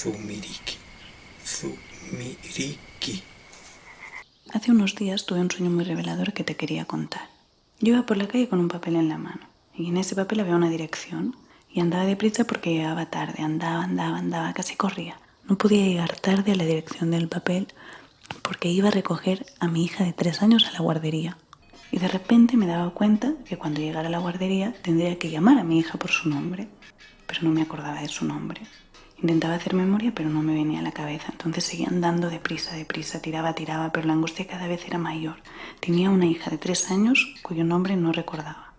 Zumiriki. Zumiriki. Hace unos días tuve un sueño muy revelador que te quería contar. Yo iba por la calle con un papel en la mano y en ese papel había una dirección y andaba deprisa porque llegaba tarde, andaba, casi corría. No podía llegar tarde a la dirección del papel porque iba a recoger a mi hija de 3 años a la guardería. Y de repente me daba cuenta que cuando llegara a la guardería tendría que llamar a mi hija por su nombre, pero no me acordaba de su nombre. Intentaba hacer memoria, pero no me venía a la cabeza. Entonces seguía andando deprisa, tiraba, pero la angustia cada vez era mayor. Tenía una hija de 3 años cuyo nombre no recordaba.